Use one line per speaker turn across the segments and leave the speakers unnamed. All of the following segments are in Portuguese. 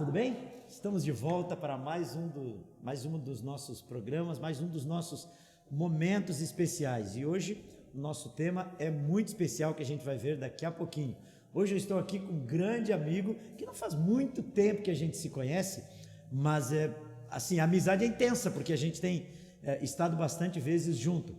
tudo bem? Estamos de volta para mais um dos nossos programas, mais um dos nossos momentos especiais. E hoje o nosso tema é muito especial, que a gente vai ver daqui a pouquinho. Hoje eu estou aqui com um grande amigo que não faz muito tempo que a gente se conhece, mas assim, a amizade é intensa, porque a gente tem estado bastante vezes junto.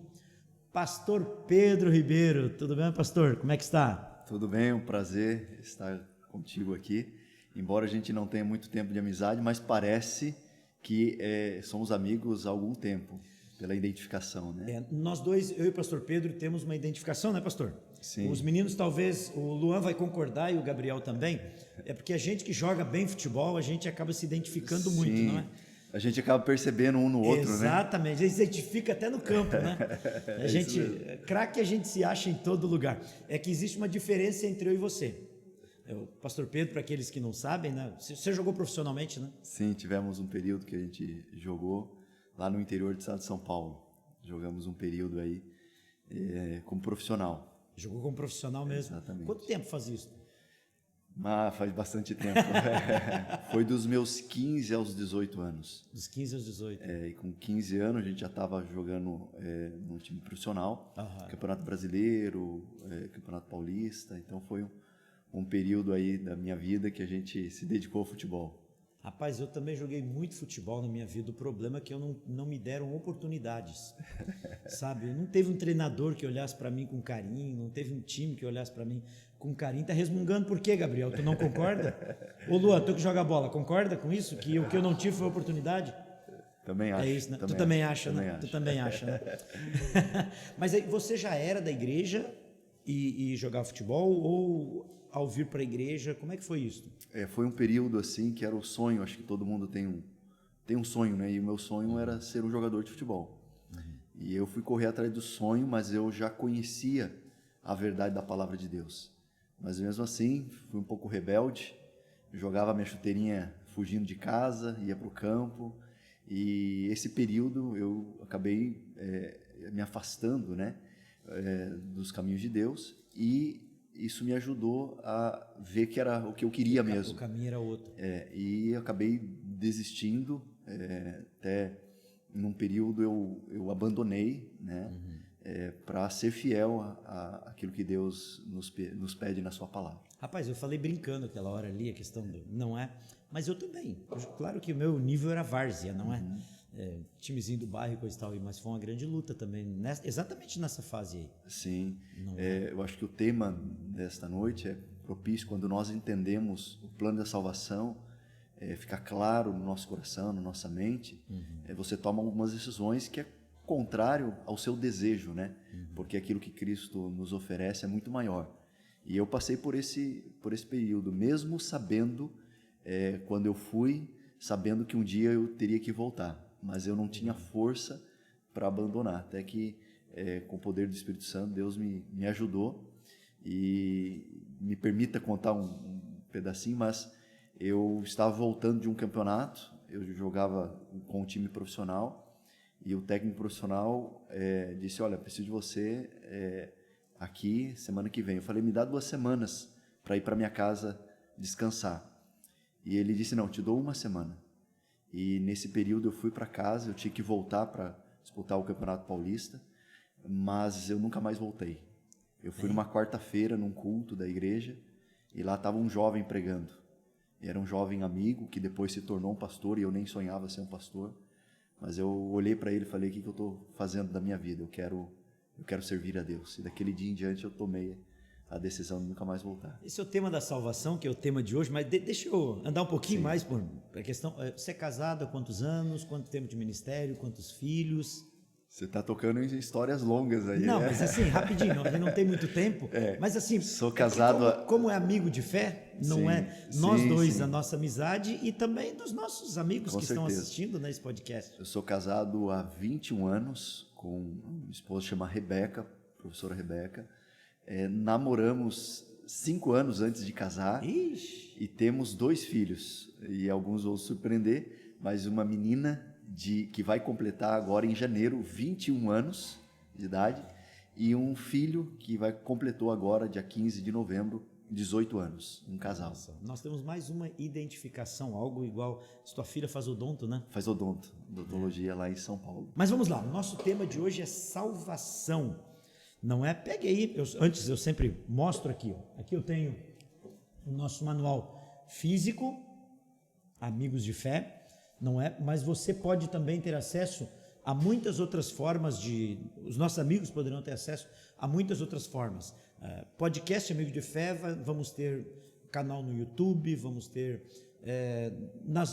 Pastor Pedro Ribeiro, tudo bem, pastor? Como é que está?
Tudo bem, é um prazer estar contigo aqui. Embora a gente não tenha muito tempo de amizade, mas parece que somos amigos há algum tempo, pela identificação, né?
Nós dois, eu e o pastor Pedro, temos uma identificação, né, pastor?
Sim.
Os meninos, talvez, o Luan vai concordar e o Gabriel também, é porque a gente que joga bem futebol, a gente acaba se identificando muito, não é?
A gente acaba percebendo um no outro, né?
Exatamente, a gente se identifica até no campo, né? A gente, craque a gente se acha em todo lugar. É que existe uma diferença entre eu e você. O pastor Pedro, para aqueles que não sabem, né? Você jogou profissionalmente, né?
Sim, tivemos um período que a gente jogou lá no interior do estado de São Paulo. Jogamos um período aí como profissional.
Jogou como profissional mesmo?
Exatamente.
Quanto tempo faz isso?
Faz bastante tempo. Foi dos meus 15 aos 18 anos.
Dos 15 aos 18.
E com 15 anos a gente já estava jogando num time profissional,
Aham.
Campeonato Brasileiro, Campeonato Paulista. Então foi um período aí da minha vida que a gente se dedicou ao futebol.
Rapaz, eu também joguei muito futebol na minha vida. O problema é que eu não me deram oportunidades, sabe? Não teve um treinador que olhasse para mim com carinho, não teve um time que olhasse para mim com carinho. Tá resmungando por quê, Gabriel? Tu não concorda? Ô, Luan, tu que joga bola, concorda com isso? Que o que eu não tive foi oportunidade?
Também acho.
É isso, né? Tu também acha, né? Tu também acha, né? Mas aí você já era da igreja e jogava futebol, ou ao vir para a igreja, como é que foi isso?
Foi um período assim que era o sonho, acho que todo mundo tem um sonho, né? E o meu sonho era ser um jogador de futebol. E eu fui correr atrás do sonho, mas eu já conhecia a verdade da palavra de Deus. Mas mesmo assim, fui um pouco rebelde, jogava minha chuteirinha fugindo de casa, ia para o campo, e esse período eu acabei me afastando, né? Dos caminhos de Deus, e isso me ajudou a ver que era o que eu queria mesmo.
O caminho era outro.
E acabei desistindo, até num período eu abandonei, né? Para ser fiel àquilo que Deus nos pede na sua palavra.
Rapaz, eu falei brincando aquela hora ali, a questão do não é, mas eu também. Claro que o meu nível era várzea, não é? Timezinho do bairro e coisa e tal, mas foi uma grande luta também, exatamente nessa fase aí.
Sim, eu acho que o tema desta noite é propício quando nós entendemos o plano da salvação, fica claro no nosso coração, na nossa mente, você toma algumas decisões que é contrário ao seu desejo, né? Porque aquilo que Cristo nos oferece é muito maior. E eu passei por esse período, mesmo sabendo, quando eu fui, sabendo que um dia eu teria que voltar, mas eu não tinha força para abandonar, até que com o poder do Espírito Santo, Deus me ajudou. E me permita contar um pedacinho, mas eu estava voltando de um campeonato, eu jogava com um time profissional, e o técnico profissional disse, olha, preciso de você aqui semana que vem. Eu falei, me dá 2 semanas para ir para minha casa descansar. E ele disse, não, te dou 1 semana. E nesse período eu fui para casa, eu tinha que voltar para disputar o Campeonato Paulista, mas eu nunca mais voltei. Eu fui numa quarta-feira num culto da igreja e lá estava um jovem pregando. Era um jovem amigo que depois se tornou um pastor e eu nem sonhava ser um pastor. Mas eu olhei para ele e falei, o que eu estou fazendo da minha vida? Eu quero servir a Deus. E daquele dia em diante eu tomei a decisão de nunca mais voltar.
Esse é o tema da salvação, que é o tema de hoje, mas deixa eu andar um pouquinho mais por a questão. Você é casado há quantos anos? Quanto tempo de ministério? Quantos filhos?
Você está tocando em histórias longas aí.
Não,
né?
mas assim, rapidinho, a gente não tem muito tempo. Mas assim,
sou casado
como é amigo de fé, não
Sim,
é? Nós dois,
sim.
a nossa amizade e também dos nossos amigos
Com
que
certeza.
estão assistindo nesse podcast.
Eu sou casado há 21 anos com uma esposa chamada Rebeca, professora Rebeca. Namoramos 5 anos antes de casar.
Ixi.
E temos 2 filhos. E alguns vão se surpreender, mas uma menina que vai completar agora em janeiro 21 anos de idade, e um filho que completou agora, dia 15 de novembro, 18 anos, um casal.
Nossa, nós temos mais uma identificação, algo igual. Tua filha faz odonto, né?
Faz odontologia lá em São Paulo.
Mas vamos lá, o nosso tema de hoje é salvação. Não é? Pegue aí, antes eu sempre mostro aqui. Ó. Aqui eu tenho o nosso manual físico, Amigos de Fé, não é? Mas você pode também ter acesso a muitas outras formas os nossos amigos poderão ter acesso a muitas outras formas. Podcast Amigo de Fé, vamos ter canal no YouTube, vamos ter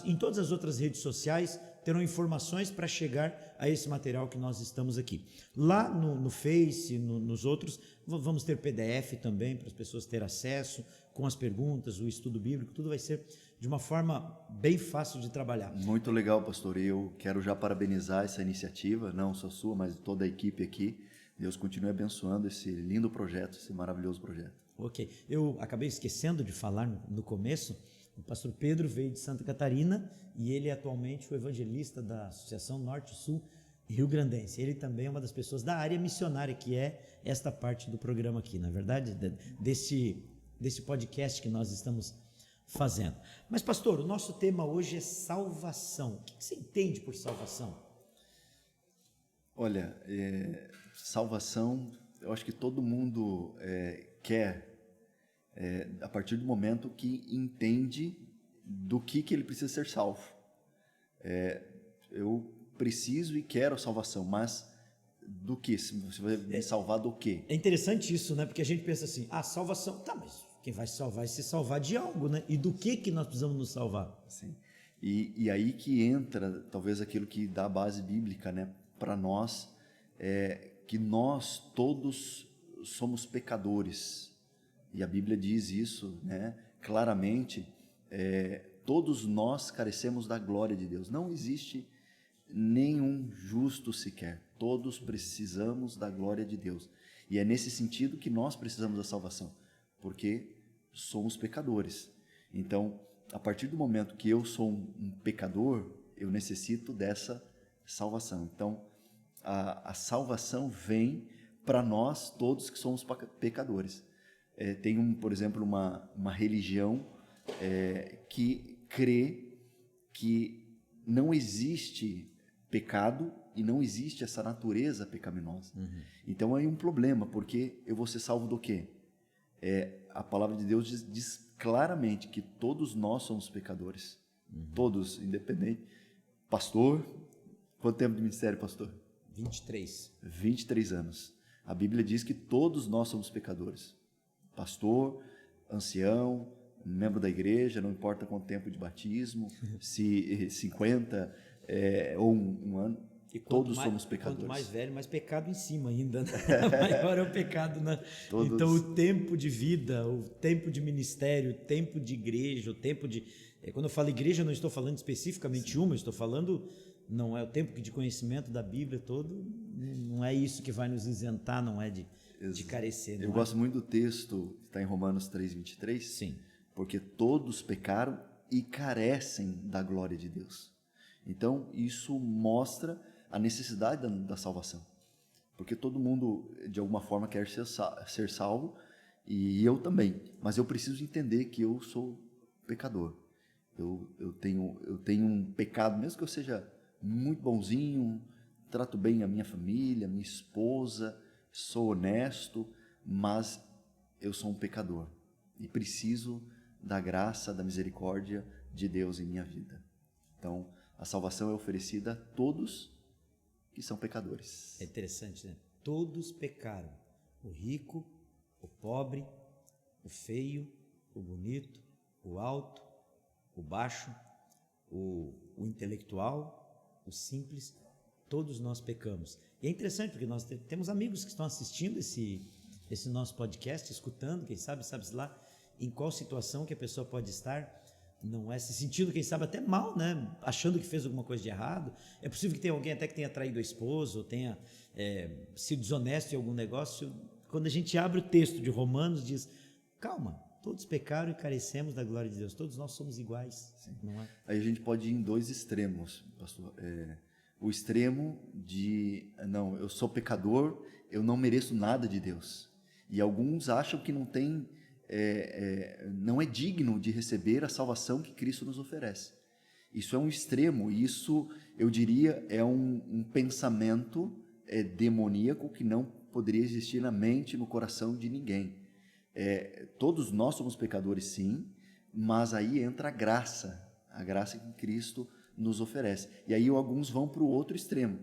em todas as outras redes sociais, terão informações para chegar a esse material que nós estamos aqui. Lá no Face, nos outros, vamos ter PDF também para as pessoas terem acesso, com as perguntas, o estudo bíblico, tudo vai ser de uma forma bem fácil de trabalhar.
Muito legal, pastor. Eu quero já parabenizar essa iniciativa, não só sua, mas toda a equipe aqui. Deus continue abençoando esse lindo projeto, esse maravilhoso projeto.
Ok. Eu acabei esquecendo de falar no começo, o pastor Pedro veio de Santa Catarina e ele é atualmente o evangelista da Associação Norte-Sul Rio Grandense. Ele também é uma das pessoas da área missionária, que é esta parte do programa aqui, na verdade, desse podcast que nós estamos fazendo. Mas, pastor, o nosso tema hoje é salvação. O que você entende por salvação?
Olha, salvação, eu acho que todo mundo quer, a partir do momento que entende do que ele precisa ser salvo. Eu preciso e quero salvação, mas do que? Você vai me salvar do quê?
É interessante isso, né? Porque a gente pensa assim, salvação, tá, mas quem vai salvar é se salvar de algo, né? E do que nós precisamos nos salvar?
Sim. E aí que entra, talvez, aquilo que dá a base bíblica, né? Para nós, que nós todos somos pecadores. E a Bíblia diz isso, né? Claramente, todos nós carecemos da glória de Deus. Não existe nenhum justo sequer. Todos precisamos da glória de Deus. E é nesse sentido que nós precisamos da salvação, porque somos pecadores. Então, a partir do momento que eu sou um pecador, eu necessito dessa salvação. Então, a salvação vem para nós todos que somos pecadores. Tem, por exemplo, uma religião que crê que não existe pecado e não existe essa natureza pecaminosa. Uhum. Então, é um problema, porque eu vou ser salvo do quê? A palavra de Deus diz claramente que todos nós somos pecadores. Uhum. Todos, independente. Pastor, quanto tempo de ministério, pastor?
23.
23 anos. A Bíblia diz que todos nós somos pecadores. Pastor, ancião, membro da igreja, não importa quanto tempo de batismo, se 50 ou um ano, e todos somos pecadores.
Quanto mais velho, mais pecado em cima ainda, né? Maior é o pecado, né?
Todos...
Então, o tempo de vida, o tempo de ministério, o tempo de igreja, o tempo de... Quando eu falo igreja, eu não estou falando especificamente uma, eu estou falando... Não é o tempo de conhecimento da Bíblia todo, não é isso que vai nos isentar, não é de carecer.
Eu gosto muito do texto que está em Romanos 3:23.
Sim.
Porque todos pecaram e carecem da glória de Deus. Então, isso mostra a necessidade da salvação. Porque todo mundo, de alguma forma, quer ser salvo, e eu também. Mas eu preciso entender que eu sou pecador. Eu tenho um pecado, mesmo que eu seja muito bonzinho, trato bem a minha família, minha esposa, sou honesto, mas eu sou um pecador e preciso da graça, da misericórdia de Deus em minha vida. Então, a salvação é oferecida a todos que são pecadores.
É interessante, né? Todos pecaram. O rico, o pobre, o feio, o bonito, o alto, o baixo, o intelectual, o simples, todos nós pecamos. E é interessante porque nós temos amigos que estão assistindo esse nosso podcast, escutando, quem sabe lá em qual situação que a pessoa pode estar, não é se sentindo, quem sabe, até mal, né? Achando que fez alguma coisa de errado. É possível que tenha alguém até que tenha traído a esposa, ou tenha sido desonesto em algum negócio. Quando a gente abre o texto de Romanos, diz, calma, todos pecaram e carecemos da glória de Deus. Todos nós somos iguais. Sim. Não é?
Aí a gente pode ir em dois extremos, pastor. O extremo de, não, eu sou pecador, eu não mereço nada de Deus. E alguns acham que não tem não é digno de receber a salvação que Cristo nos oferece. Isso é um extremo, isso, eu diria, é um pensamento demoníaco que não poderia existir na mente, no coração de ninguém. Todos nós somos pecadores, sim, mas aí entra a graça que Cristo nos oferece. E aí alguns vão para o outro extremo.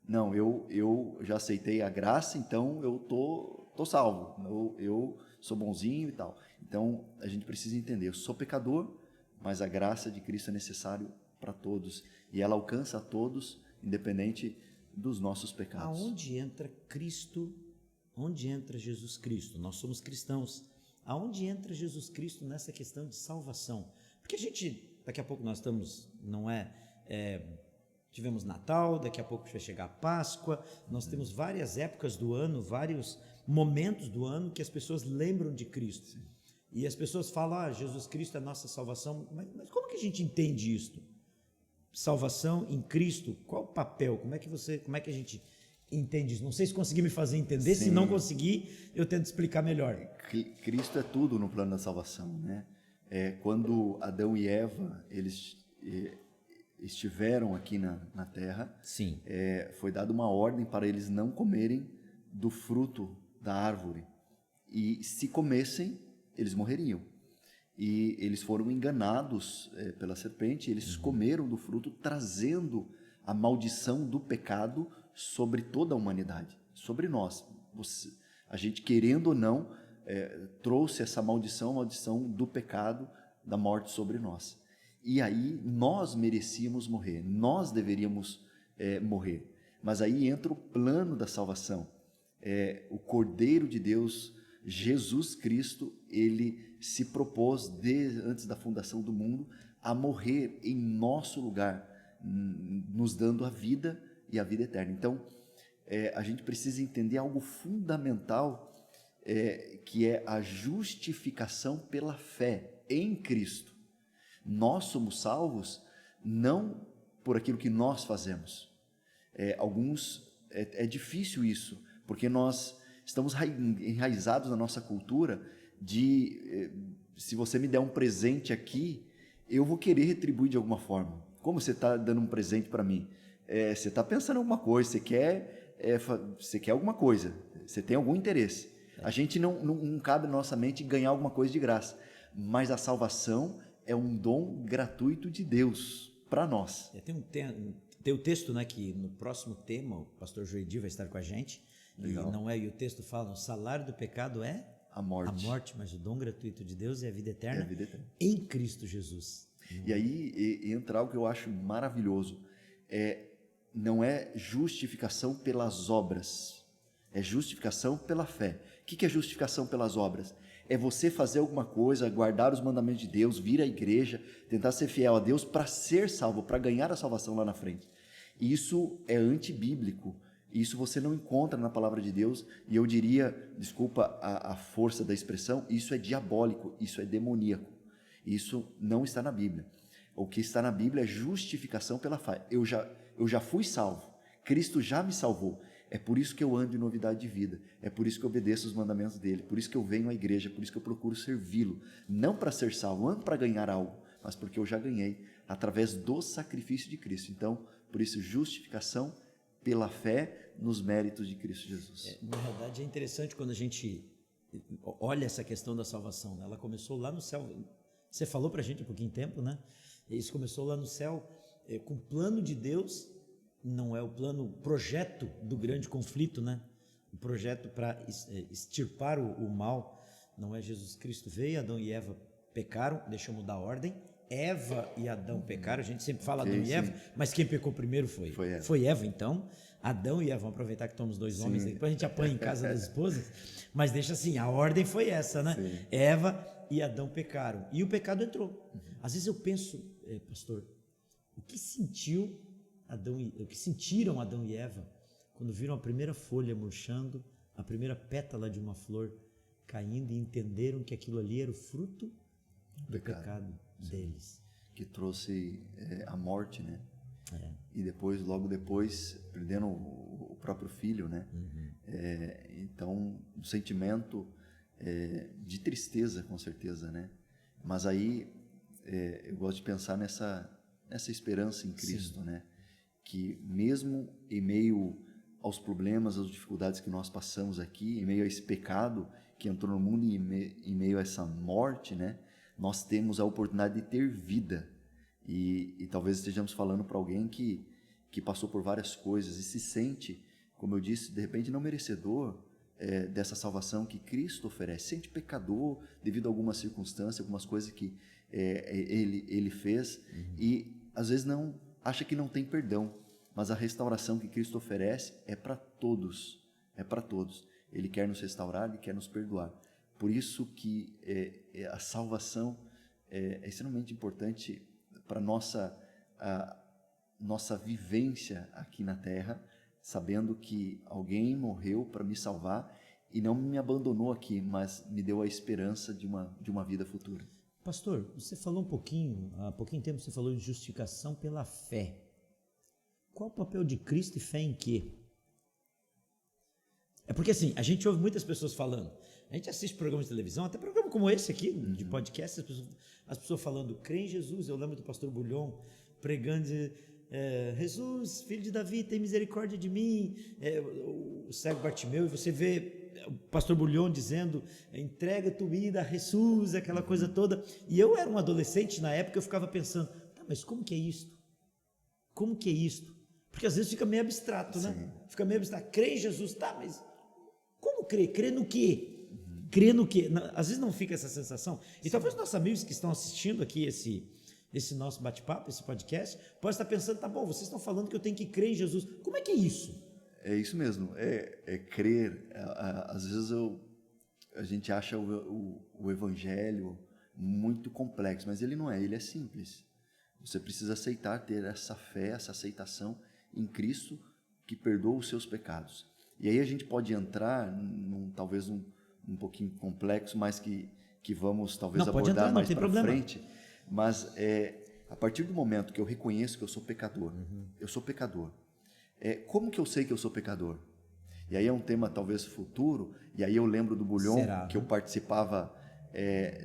Não, eu já aceitei a graça, então eu tô salvo, eu sou bonzinho e tal. Então a gente precisa entender, eu sou pecador, mas a graça de Cristo é necessário para todos, e ela alcança a todos, independente dos nossos pecados.
Aonde entra Cristo? Onde entra Jesus Cristo? Nós somos cristãos. Aonde entra Jesus Cristo nessa questão de salvação? Porque a gente, daqui a pouco nós estamos, tivemos Natal, daqui a pouco vai chegar a Páscoa, nós temos várias épocas do ano, vários momentos do ano que as pessoas lembram de Cristo. Sim. E as pessoas falam, Jesus Cristo é a nossa salvação, mas como que a gente entende isso? Salvação em Cristo, qual o papel? Como é que a gente entende isso? Não sei se conseguir me fazer entender. Sim. Se não conseguir, eu tento explicar melhor.
Cristo é tudo no plano da salvação, né? Quando Adão e Eva, eles estiveram aqui na terra,
sim,
foi dada uma ordem para eles não comerem do fruto da árvore, e se comessem, eles morreriam. E eles foram enganados pela serpente, eles comeram do fruto, trazendo a maldição do pecado sobre toda a humanidade, sobre nós. A gente, querendo ou não, trouxe essa maldição, a maldição do pecado, da morte sobre nós. E aí nós merecíamos morrer, nós deveríamos morrer. Mas aí entra o plano da salvação. O Cordeiro de Deus, Jesus Cristo, ele se propôs, antes da fundação do mundo, a morrer em nosso lugar, nos dando a vida e a vida eterna. Então, a gente precisa entender algo fundamental, que é a justificação pela fé em Cristo. Nós somos salvos não por aquilo que nós fazemos. É difícil isso, porque nós estamos enraizados na nossa cultura de, se você me der um presente aqui, eu vou querer retribuir de alguma forma. Como você está dando um presente para mim? Você está pensando em alguma coisa, você quer alguma coisa, você tem algum interesse. A gente não cabe na nossa mente ganhar alguma coisa de graça, mas a salvação é um dom gratuito de Deus para nós.
Tem o texto, né, que no próximo tema o pastor Joedi vai estar com a gente. Legal. E o texto fala, o salário do pecado é
a morte,
mas o dom gratuito de Deus é a vida eterna, em Cristo Jesus.
E aí entra algo que eu acho maravilhoso, não é justificação pelas obras, é justificação pela fé. O que é justificação pelas obras? É você fazer alguma coisa, guardar os mandamentos de Deus, vir à igreja, tentar ser fiel a Deus para ser salvo, para ganhar a salvação lá na frente. E isso é antibíblico. Isso você não encontra na palavra de Deus, e eu diria, desculpa a força da expressão, isso é diabólico, isso é demoníaco. Isso não está na Bíblia. O que está na Bíblia é justificação pela fé. Eu já fui salvo, Cristo já me salvou. É por isso que eu ando em novidade de vida, é por isso que eu obedeço os mandamentos dele, por isso que eu venho à igreja, por isso que eu procuro servi-lo, não para ser salvo, não para ganhar algo, mas porque eu já ganhei através do sacrifício de Cristo. Então, por isso, justificação pela fé nos méritos de Cristo Jesus.
Na verdade, é interessante quando a gente olha essa questão da salvação, né? Ela começou lá no céu. Você falou para a gente há pouquinho tempo, né? Isso começou lá no céu, com o plano de Deus. Não é o projeto do grande conflito, né? O projeto para extirpar o mal. Não é Jesus Cristo veio, Adão e Eva pecaram, deixa eu mudar a ordem. Eva e Adão pecaram, a gente sempre fala Adão e Eva, mas quem pecou primeiro foi Eva. Então, Adão e Eva, vamos aproveitar que estamos dois homens, depois a gente apanha em casa das esposas, mas deixa assim, a ordem foi essa, né? Sim. Eva e Adão pecaram, e o pecado entrou. Às vezes eu penso, pastor, o que sentiram Adão e Eva quando viram a primeira folha murchando, a primeira pétala de uma flor caindo, e entenderam que aquilo ali era o fruto do pecado deles.
Que trouxe a morte, né? E depois, logo depois, perdendo o próprio filho, né? Então, o sentimento de tristeza, com certeza, né? Mas aí eu gosto de pensar nessa esperança em Cristo, né? Que mesmo em meio aos problemas, às dificuldades que nós passamos aqui, em meio a esse pecado que entrou no mundo e em meio a essa morte, né? Nós temos a oportunidade de ter vida. E talvez estejamos falando para alguém que passou por várias coisas e se sente, como eu disse, de repente não merecedor dessa salvação que Cristo oferece. Sente pecador devido a algumas circunstâncias, algumas coisas que ele fez, e às vezes não acha que não tem perdão, mas a restauração que Cristo oferece é para todos, Ele quer nos restaurar, Ele quer nos perdoar. Por isso que a salvação é extremamente importante para a nossa vivência aqui na Terra, sabendo que alguém morreu para me salvar e não me abandonou aqui, mas me deu a esperança de uma vida futura.
Pastor, você falou há pouquinho tempo você falou de justificação pela fé. Qual o papel de Cristo e fé em quê? É porque assim, a gente ouve muitas pessoas falando, a gente assiste programas de televisão, até programa como esse aqui, de podcast, as pessoas falando, crê em Jesus. Eu lembro do pastor Bulhon pregando, Jesus, filho de Davi, tem misericórdia de mim, o cego Bartimeu, e você vê o pastor Bulhon dizendo, entrega tua vida a Jesus, aquela coisa toda. E eu era um adolescente na época, eu ficava pensando, mas como que é isto? Como que é isto? Porque às vezes fica meio abstrato, né? Fica meio abstrato. Crê em Jesus, tá, mas como crer? Crer no quê? Crer no quê? Às vezes não fica essa sensação. E talvez nossos amigos que estão assistindo aqui esse nosso bate-papo, esse podcast, possam estar pensando, tá bom, vocês estão falando que eu tenho que crer em Jesus. Como é que é isso?
É isso mesmo, crer. Às vezes a gente acha o evangelho muito complexo, mas ele não é, ele é simples. Você precisa aceitar, ter essa fé, essa aceitação em Cristo que perdoa os seus pecados. E aí a gente pode entrar talvez um pouquinho complexo, mas que vamos talvez abordar mais para frente. Mas a partir do momento que eu reconheço que eu sou pecador, como que eu sei que eu sou pecador? E aí é um tema talvez futuro, e aí eu lembro do Bulhon, que eu participava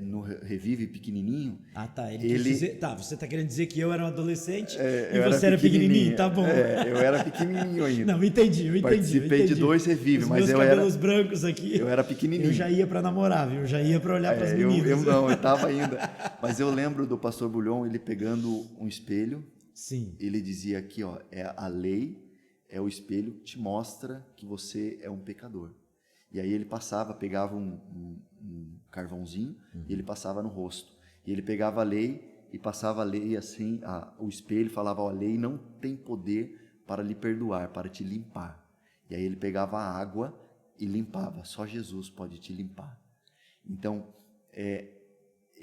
no Revive pequenininho.
Ah, tá. Você está querendo dizer que eu era um adolescente e você era pequenininho, tá bom.
Eu era pequenininho ainda.
Não, entendi.
Participei de 2 Revive, mas eu era...
Os cabelos brancos aqui.
Eu era pequenininho.
Eu já ia para namorar, viu? Eu já ia para olhar para as meninas.
Eu estava ainda. Mas eu lembro do pastor Bulhon, ele pegando um espelho.
Sim.
Ele dizia aqui, a lei é o espelho que te mostra que você é um pecador. E aí ele pegava um carvãozinho e ele passava no rosto. E ele pegava a lei e passava a lei assim, o espelho falava, a lei não tem poder para lhe perdoar, para te limpar. E aí ele pegava a água e limpava, só Jesus pode te limpar. Então,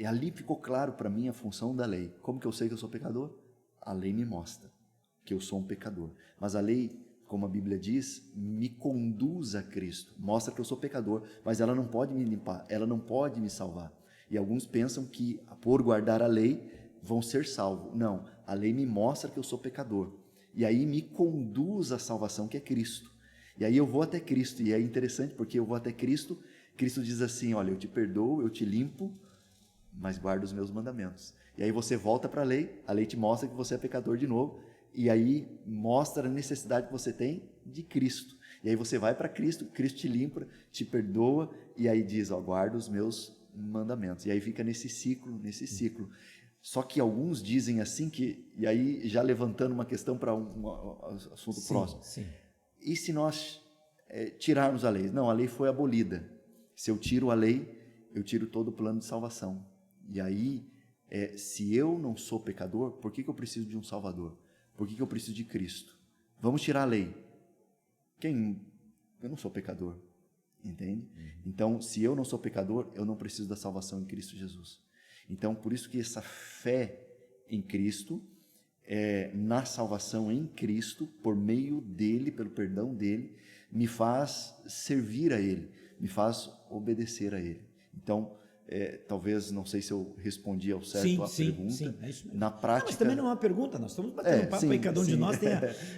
ali ficou claro para mim a função da lei. Como que eu sei que eu sou pecador? A lei me mostra que eu sou um pecador. Mas a lei, como a Bíblia diz, me conduz a Cristo, mostra que eu sou pecador, mas ela não pode me limpar, ela não pode me salvar. E alguns pensam que por guardar a lei vão ser salvos. Não, a lei me mostra que eu sou pecador, e aí me conduz à salvação, que é Cristo. E aí eu vou até Cristo, e é interessante porque eu vou até Cristo, Cristo diz assim, olha, eu te perdoo, eu te limpo, mas guarda os meus mandamentos. E aí você volta para a lei te mostra que você é pecador de novo, e aí mostra a necessidade que você tem de Cristo. E aí você vai para Cristo, Cristo te limpa, te perdoa, e aí diz, guarda os meus mandamentos. E aí fica nesse ciclo. Só que alguns dizem assim e aí já levantando uma questão para um assunto próximo.
Sim.
E se nós tirarmos a lei? Não, a lei foi abolida. Se eu tiro a lei, eu tiro todo o plano de salvação. E aí, se eu não sou pecador, por que eu preciso de um Salvador? Por que eu preciso de Cristo? Vamos tirar a lei. Eu não sou pecador, entende? Então, se eu não sou pecador, eu não preciso da salvação em Cristo Jesus. Então, por isso que essa fé em Cristo, na salvação em Cristo, por meio dele, pelo perdão dele, me faz servir a ele, me faz obedecer a ele. Então, talvez, não sei se eu respondi ao certo a pergunta. Sim, é isso mesmo. Na prática... mas
também não é uma pergunta, nós estamos batendo um papo aí, cada um de nós tem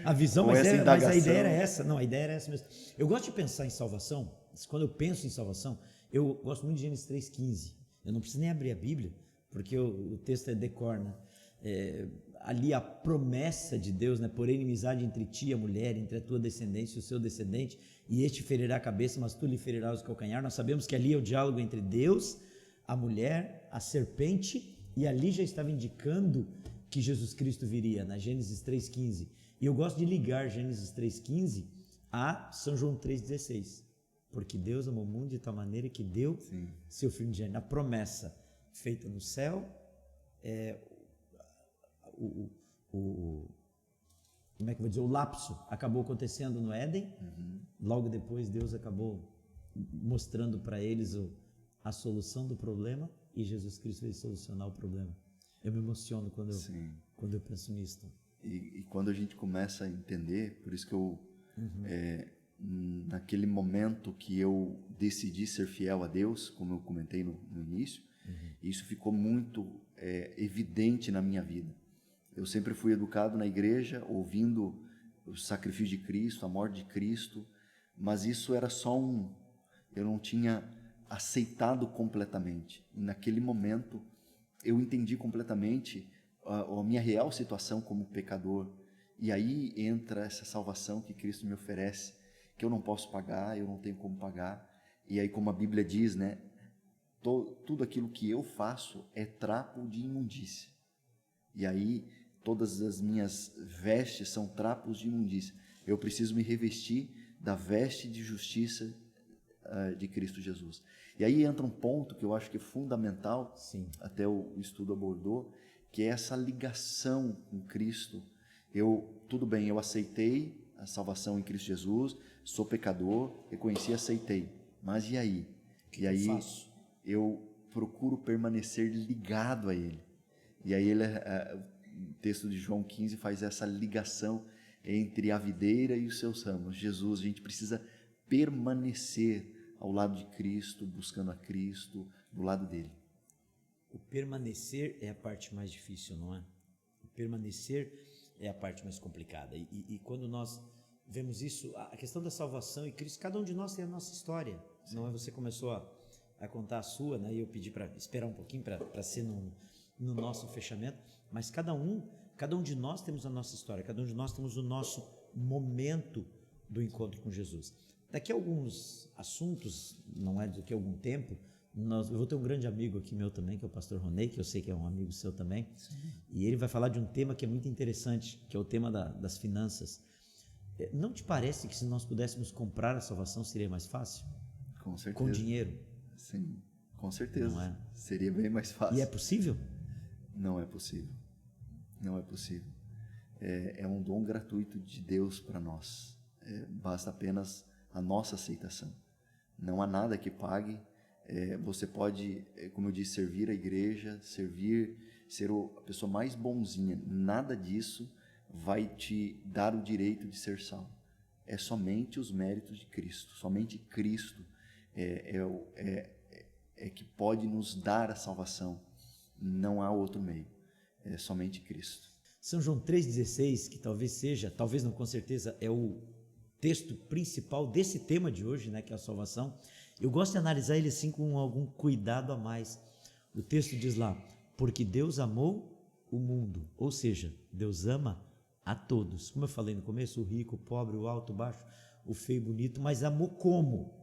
a visão, mas a ideia era essa. Não, a ideia era essa mesmo. Eu gosto de pensar em salvação, quando eu penso em salvação, Eu gosto muito de Gênesis 3,15. Eu não preciso nem abrir a Bíblia, porque o texto é decorna. Ali a promessa de Deus, né? Porém, inimizade entre ti e a mulher, entre a tua descendência e o seu descendente, e este ferirá a cabeça, mas tu lhe ferirás o calcanhar. Nós sabemos que ali é o diálogo entre Deus, a mulher, a serpente, e ali já estava indicando que Jesus Cristo viria, na Gênesis 3,15. E eu gosto de ligar Gênesis 3,15 a São João 3,16. Porque Deus amou o mundo de tal maneira que deu seu Filho unigênito. A promessa feita no céu, como é que eu vou dizer? O lapso acabou acontecendo no Éden. Logo depois Deus acabou mostrando para eles a solução do problema, e Jesus Cristo veio solucionar o problema. Eu me emociono quando eu penso nisso.
E quando a gente começa a entender, por isso que eu naquele momento que eu decidi ser fiel a Deus, como eu comentei no início, isso ficou muito evidente na minha vida. Eu sempre fui educado na igreja, ouvindo o sacrifício de Cristo, a morte de Cristo, mas isso era só eu não tinha aceitado completamente. E naquele momento eu entendi completamente a minha real situação como pecador. E aí entra essa salvação que Cristo me oferece, que eu não posso pagar, eu não tenho como pagar. E aí, como a Bíblia diz, né, tudo aquilo que eu faço é trapo de imundícia. E aí todas as minhas vestes são trapos de imundícia. Eu preciso me revestir da veste de justiça de Cristo Jesus. E aí entra um ponto que eu acho que é fundamental, até o estudo abordou, que é essa ligação com Cristo. Tudo bem, eu aceitei a salvação em Cristo Jesus, sou pecador, reconheci e aceitei. Mas e aí?
E aí
eu procuro permanecer ligado a Ele. E aí o texto de João 15 faz essa ligação entre a videira e os seus ramos. Jesus, a gente precisa permanecer ao lado de Cristo, buscando a Cristo, do lado dele.
O permanecer é a parte mais difícil, não é? O permanecer é a parte mais complicada. E quando nós vemos isso, a questão da salvação e Cristo, cada um de nós tem a nossa história. Não é? Você começou a contar a sua, né? E eu pedi para esperar um pouquinho para ser no nosso fechamento, mas cada um de nós temos a nossa história, cada um de nós temos o nosso momento do encontro com Jesus. Daqui a alguns assuntos, não é daqui a algum tempo, eu vou ter um grande amigo aqui meu também, que é o pastor Ronei, que eu sei que é um amigo seu também, e ele vai falar de um tema que é muito interessante, que é o tema das finanças. Não te parece que se nós pudéssemos comprar a salvação seria mais fácil?
Com certeza.
Com dinheiro?
Sim, com certeza.
Não é?
Seria bem mais fácil.
E é possível?
Não é possível. Não é possível. É um dom gratuito de Deus para nós. Basta apenas a nossa aceitação. Não há nada que pague. Você pode, como eu disse, servir a igreja, ser a pessoa mais bonzinha. Nada disso vai te dar o direito de ser salvo. É somente os méritos de Cristo. Somente Cristo é que pode nos dar a salvação. Não há outro meio. É somente Cristo.
São João 3,16, que talvez não, com certeza, é o texto principal desse tema de hoje, né, que é a salvação. Eu gosto de analisar ele assim com algum cuidado a mais. O texto diz lá, porque Deus amou o mundo, ou seja, Deus ama a todos. Como eu falei no começo, o rico, o pobre, o alto, o baixo, o feio e bonito, mas amou como?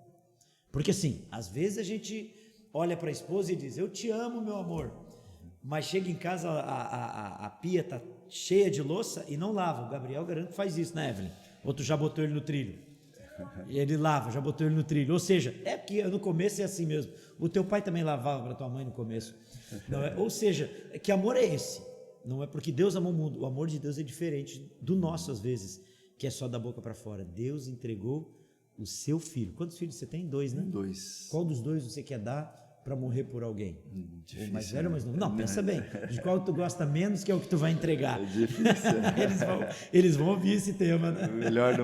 Porque assim, às vezes a gente olha para a esposa e diz, eu te amo, meu amor, mas chega em casa, a pia está cheia de louça e não lava. O Gabriel garanto que faz isso, né, Evelyn? Outro já botou ele no trilho. E ele lava, já botou ele no trilho. Ou seja, porque no começo é assim mesmo. O teu pai também lavava para tua mãe no começo. Não é? Ou seja, que amor é esse? Não é porque Deus amou o mundo. O amor de Deus é diferente do nosso, às vezes, que é só da boca para fora. Deus entregou o seu filho. Quantos filhos você tem? 2, né?
2.
Qual dos 2 você quer dar para morrer por alguém?
Difícil,
o mais velho ou mais novo?
né?
Não, pensa bem. De qual tu gosta menos, que é o que tu vai entregar.
É difícil.
Eles vão ouvir esse tema, né?
Melhor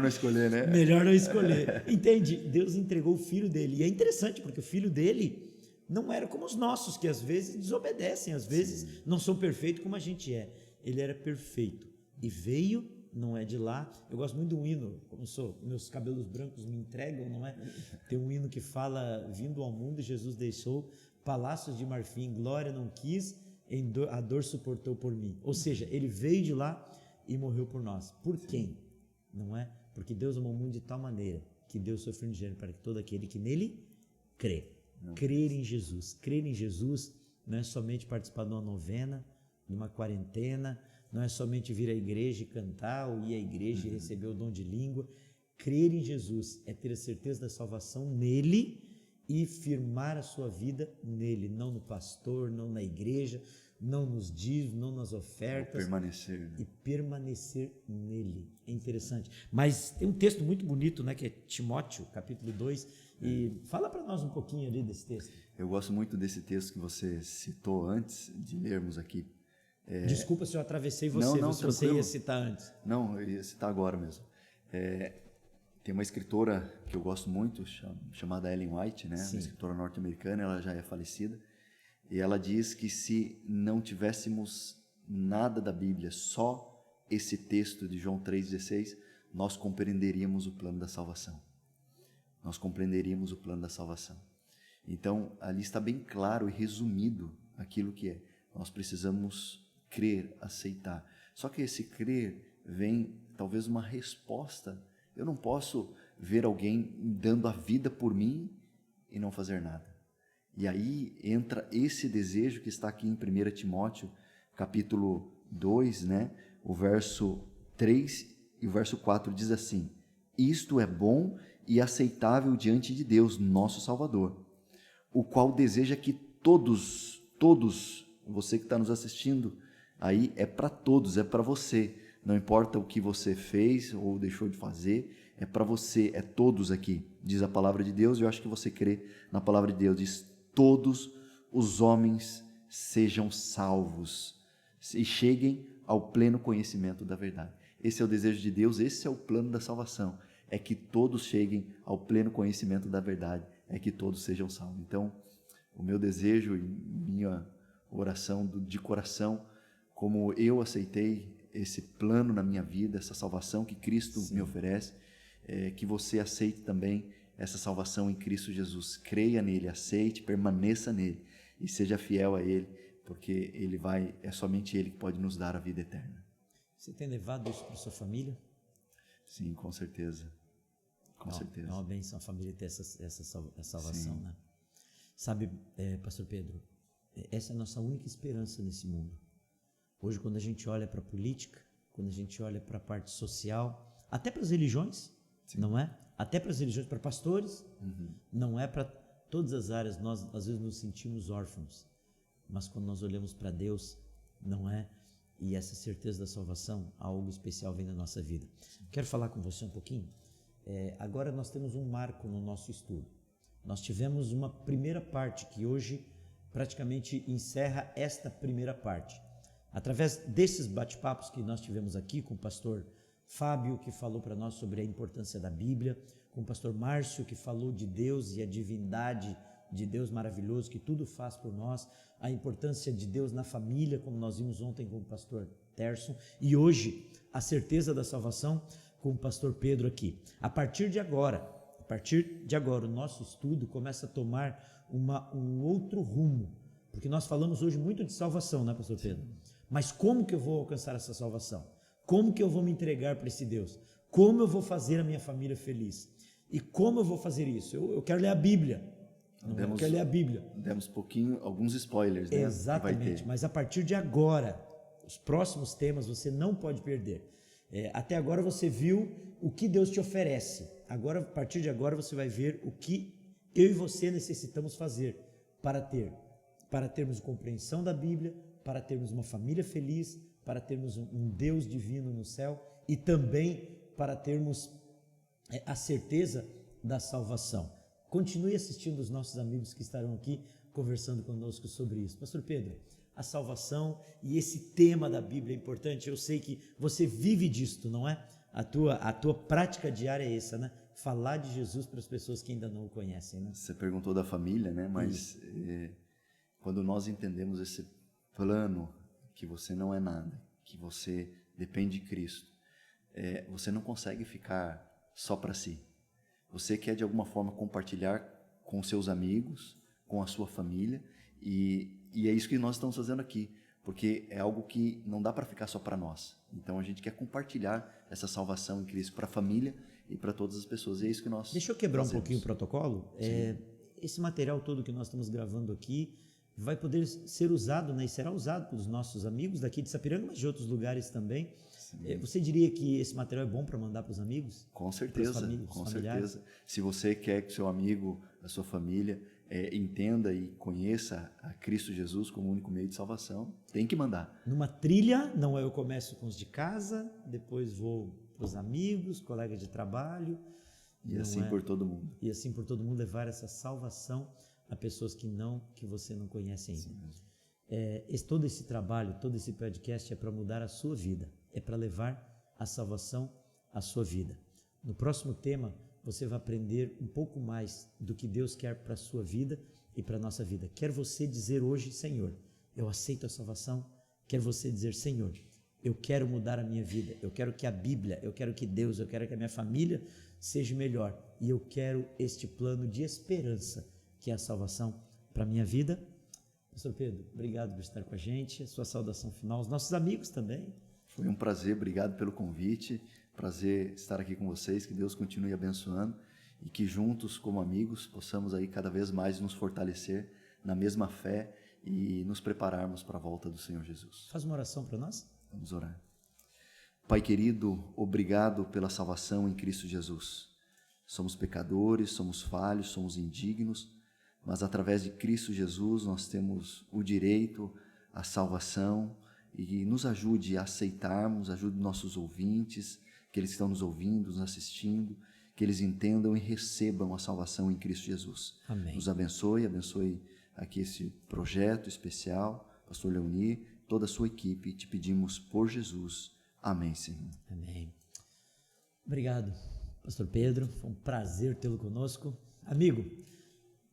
não escolher, né?
Melhor não escolher. Entende? Deus entregou o filho dele. E é interessante, porque o filho dele não era como os nossos, que às vezes desobedecem, às vezes não são perfeitos como a gente é. Ele era perfeito e veio não é de lá. Eu gosto muito do hino, como sou, meus cabelos brancos me entregam, não é? Tem um hino que fala: vindo ao mundo, Jesus deixou palácios de marfim, glória não quis, a dor suportou por mim. Ou seja, ele veio de lá e morreu por nós. Por quem? Não é? Porque Deus amou o mundo de tal maneira que deu o seu Filho unigênito para que todo aquele que nele crê. Crer em Jesus. Crer em Jesus não é somente participar de uma novena, de uma quarentena, não é somente vir à igreja e cantar, ou ir à igreja e receber o dom de língua. Crer em Jesus é ter a certeza da salvação nele e firmar a sua vida nele, não no pastor, não na igreja, não nos dízimos, não nas ofertas.
Permanecer. Né?
E permanecer nele. É interessante. Mas tem um texto muito bonito, né, que é Timóteo, capítulo 2, e fala para nós um pouquinho ali desse texto.
Eu gosto muito desse texto que você citou antes de lermos aqui.
Desculpa se eu atravessei você,
não,
se você ia citar antes.
Não, eu ia citar agora mesmo. Tem uma escritora que eu gosto muito, chamada Ellen White, né? Uma escritora norte-americana, ela já é falecida, e ela diz que se não tivéssemos nada da Bíblia, só esse texto de João 3,16, nós compreenderíamos o plano da salvação. Nós compreenderíamos o plano da salvação. Então, ali está bem claro e resumido aquilo que é. Nós precisamos crer, aceitar. Só que esse crer vem, talvez, uma resposta. Eu não posso ver alguém dando a vida por mim e não fazer nada. E aí entra esse desejo que está aqui em 1 Timóteo, capítulo 2, né? O verso 3 e o verso 4 diz assim: isto é bom e aceitável diante de Deus, nosso Salvador, o qual deseja que todos, você que está nos assistindo, aí é para todos, é para você, não importa o que você fez ou deixou de fazer, é para você, é todos aqui, diz a palavra de Deus, e eu acho que você crê na palavra de Deus, diz: todos os homens sejam salvos e cheguem ao pleno conhecimento da verdade. Esse é o desejo de Deus, esse é o plano da salvação, é que todos cheguem ao pleno conhecimento da verdade, é que todos sejam salvos. Então, o meu desejo e minha oração de coração, como eu aceitei esse plano na minha vida, essa salvação que Cristo me oferece, é que você aceite também essa salvação em Cristo Jesus. Creia nele, aceite, permaneça nele e seja fiel a ele, porque é somente ele que pode nos dar a vida eterna.
Você tem levado isso para sua família?
Sim, com certeza. Com certeza.
É uma bênção a família ter essa salvação, né? Sabe, pastor Pedro, essa é a nossa única esperança nesse mundo. Hoje, quando a gente olha para a política, quando a gente olha para a parte social, até para as religiões, não é? Até para as religiões, para pastores, não é para todas as áreas. Nós, às vezes, nos sentimos órfãos, mas quando nós olhamos para Deus, não é? E essa certeza da salvação, algo especial vem na nossa vida. Quero falar com você um pouquinho. Agora nós temos um marco no nosso estudo. Nós tivemos uma primeira parte que hoje praticamente encerra esta primeira parte. Através desses bate-papos que nós tivemos aqui com o pastor Fábio, que falou para nós sobre a importância da Bíblia, com o pastor Márcio, que falou de Deus e a divindade de Deus maravilhoso, que tudo faz por nós, a importância de Deus na família, como nós vimos ontem com o pastor Terson, e hoje a certeza da salvação com o pastor Pedro aqui. A partir de agora, o nosso estudo começa a tomar um outro rumo, porque nós falamos hoje muito de salvação, né, pastor Pedro? Mas como que eu vou alcançar essa salvação? Como que eu vou me entregar para esse Deus? Como eu vou fazer a minha família feliz? E como eu vou fazer isso? Eu quero ler a Bíblia. Eu quero ler a Bíblia.
Demos alguns spoilers, né?
Exatamente, mas a partir de agora, os próximos temas você não pode perder. Até agora você viu o que Deus te oferece. Agora, a partir de agora, você vai ver o que eu e você necessitamos fazer para termos compreensão da Bíblia, para termos uma família feliz, para termos um Deus divino no céu e também para termos a certeza da salvação. Continue assistindo os nossos amigos que estarão aqui conversando conosco sobre isso. Pastor Pedro, a salvação e esse tema da Bíblia é importante. Eu sei que você vive disto, não é? A tua prática diária é essa, né? Falar de Jesus para as pessoas que ainda não o conhecem, né?
Você perguntou da família, né? Mas quando nós entendemos esse plano, que você não é nada, que você depende de Cristo, você não consegue ficar só para si. Você quer, de alguma forma, compartilhar com seus amigos, com a sua família, e é isso que nós estamos fazendo aqui, porque é algo que não dá para ficar só para nós. Então, a gente quer compartilhar essa salvação em Cristo para a família e para todas as pessoas, e é isso que nós
Deixa eu quebrar
fazemos.
um pouquinho o protocolo. Esse material todo que nós estamos gravando aqui vai poder ser usado, né, e será usado pelos nossos amigos daqui de Sapiranga, mas de outros lugares também. Você diria que esse material é bom para mandar para os amigos?
Com certeza, com certeza. Se você quer que seu amigo, a sua família entenda e conheça a Cristo Jesus como o único meio de salvação, tem que mandar.
Numa trilha, não é, eu começo com os de casa, depois vou para os amigos, colegas de trabalho.
E assim por todo mundo.
E assim por todo mundo, levar essa salvação a pessoas que você não conhece ainda. Todo esse trabalho, todo esse podcast é para mudar a sua vida, é para levar a salvação à sua vida. No próximo tema, você vai aprender um pouco mais do que Deus quer para a sua vida e para a nossa vida. Quer você dizer hoje, Senhor, eu aceito a salvação? Quer você dizer, Senhor, eu quero mudar a minha vida, eu quero que a Bíblia, eu quero que Deus, eu quero que a minha família seja melhor, e eu quero este plano de esperança, que é a salvação para a minha vida? Pastor Pedro, obrigado por estar com a gente, a sua saudação final, os nossos amigos também.
Foi um prazer, obrigado pelo convite, prazer estar aqui com vocês, que Deus continue abençoando e que juntos, como amigos, possamos aí cada vez mais nos fortalecer na mesma fé e nos prepararmos para a volta do Senhor Jesus.
Faz uma oração para nós?
Vamos orar. Pai querido, obrigado pela salvação em Cristo Jesus. Somos pecadores, somos falhos, somos indignos, mas através de Cristo Jesus nós temos o direito à salvação, e nos ajude a aceitarmos, ajude nossos ouvintes, que eles estão nos ouvindo, nos assistindo, que eles entendam e recebam a salvação em Cristo Jesus.
Amém.
Nos abençoe aqui esse projeto especial, Pastor Leoni, toda a sua equipe, te pedimos por Jesus. Amém, Senhor.
Amém. Obrigado, Pastor Pedro, foi um prazer tê-lo conosco. Amigo,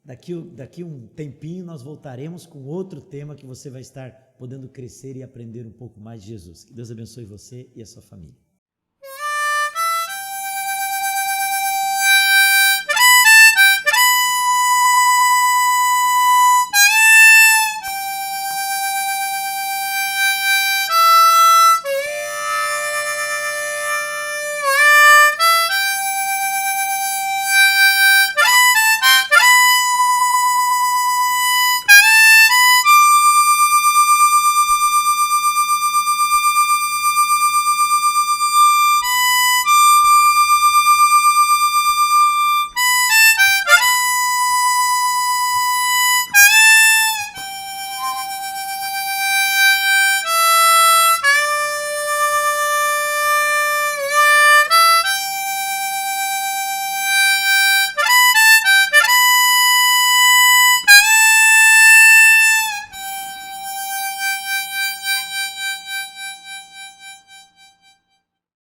daqui um tempinho nós voltaremos com outro tema que você vai estar podendo crescer e aprender um pouco mais de Jesus. Que Deus abençoe você e a sua família.